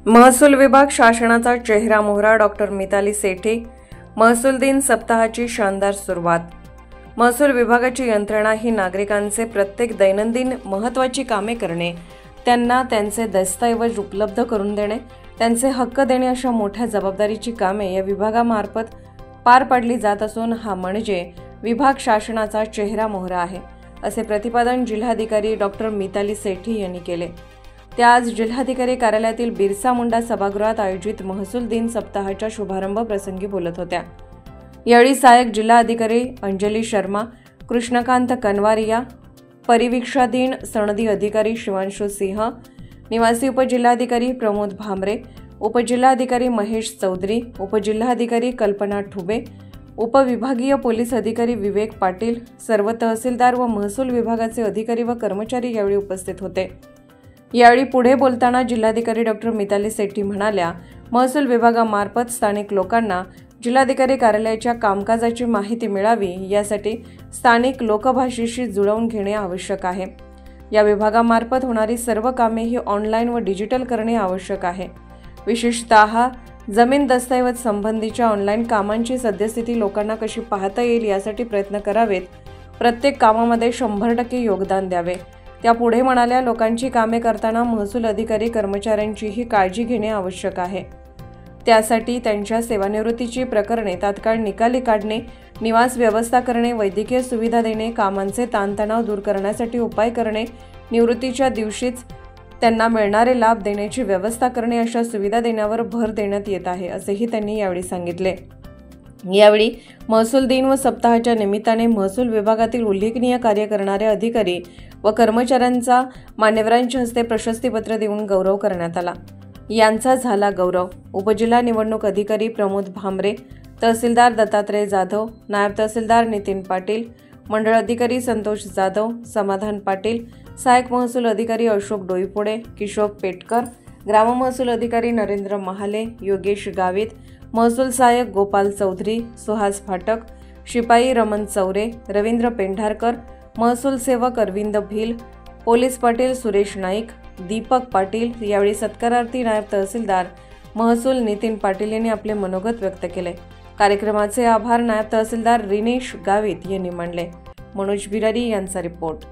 महसूल विभाग शासनाचा चेहरा मोहरा डॉक्टर मिताली सेठी। महसूल दिन सप्ताहाची शानदार सुरुवात। महसूल विभागाची यंत्रणा ही नागरिकांचे प्रत्येक दैनंदिन महत्त्वाची कामे करणे, त्यांना त्यांचे दस्तऐवज उपलब्ध करून देणे, त्यांचे हक्क देणे अशा मोठ्या जबाबदारीची कामे या विभागामार्फत पार पाडली जात असून हा म्हणजे विभाग शासनाचा चेहरा मोहरा आहे, असे प्रतिपादन जिल्हाधिकारी डॉक्टर मिताली सेठी यांनी केले। त्या आज जिल्हाधिकारी कार्यालयातील बिरसा मुंडा सभागृहात आयोजित महसूल दिन सप्ताहाच्या शुभारंभ प्रसंगी बोलत होत्या। यावेळी सहाय्यक जिल्हाधिकारी अंजली शर्मा, कृष्णकांत कनवारिया, परिवीक्षाधीन सनदी अधिकारी शिवांशु सिंह, निवासी उपजिल्हाधिकारी प्रमोद भामरे, उपजिल्हाधिकारी महेश चौधरी, उपजिल्हाधिकारी कल्पना ठुबे, उपविभागीय पोलीस अधिकारी विवेक पाटील, सर्व तहसीलदार व महसूल विभागाचे अधिकारी व कर्मचारी यावेळी उपस्थित होते। यावेळी पुढे बोलताना जिल्हाधिकारी डॉक्टर मिताली सेठी म्हणाल्या, महसूल विभागामार्फत स्थानिक लोकांना जिल्हाधिकारी कार्यालयाच्या कामकाजाची माहिती मिळावी यासाठी स्थानिक लोकभाषेशी जुळवून घेणे आवश्यक आहे। या विभागामार्फत होणारी सर्व कामे ही ऑनलाईन व डिजिटल करणे आवश्यक आहे। विशेषतः जमीन दस्तऐवज संबंधीच्या ऑनलाईन कामांची सद्यस्थिती लोकांना कशी पाहता येईल यासाठी प्रयत्न करावेत। प्रत्येक कामामध्ये 100% योगदान द्यावे। त्या पुढे म्हणाल्या, लोकांची कामे करताना महसूल अधिकारी कर्मचाऱ्यांचीही काळजी घेणे आवश्यक आहे। त्यासाठी त्यांच्या सेवानिवृत्तीची प्रकरणे तात्काळ निकाली काढणे, निवास व्यवस्था करणे, वैद्यकीय सुविधा देणे, कामांचे ताणतणाव दूर करण्यासाठी उपाय करणे, निवृत्तीच्या दिवशीच त्यांना मिळणारे लाभ देण्याची व्यवस्था करणे अशा सुविधा देण्यावर भर देण्यात येत आहे, असेही त्यांनी यावेळी सांगितले। यावेळी महसूल दिन व सप्ताहाच्या निमित्ताने महसूल विभागातील उल्लेखनीय कार्य करणारे अधिकारी व कर्मचाऱ्यांचा मान्यवरांच्या हस्ते प्रशस्तीपत्र देऊन गौरव करण्यात आला। यांचा झाला गौरव। उपजिल्हा निवडणूक अधिकारी प्रमोद भामरे, तहसीलदार दत्तात्रय जाधव, नायब तहसीलदार नितीन पाटील, मंडळ अधिकारी संतोष जाधव, समाधान पाटील, सहाय्यक महसूल अधिकारी अशोक डोईपुडे, किशोर पेटकर, ग्राम महसूल अधिकारी नरेंद्र महाले, योगेश गावित, महसूल सहाय्यक गोपाल चौधरी, सुहास फाटक, शिपाई रमन चौरे, रवींद्र पेंढारकर, महसूल सेवक अरविंद भील, पोलीस पाटील सुरेश नाईक, दीपक पाटील। यावेळी सत्कारार्थी नायब तहसीलदार महसूल नितीन पाटील यांनी आपले मनोगत व्यक्त केले। कार्यक्रमाचे आभार नायब तहसीलदार रिनेश गावित यांनी मानले। मनोज बिरारी यांचा रिपोर्ट।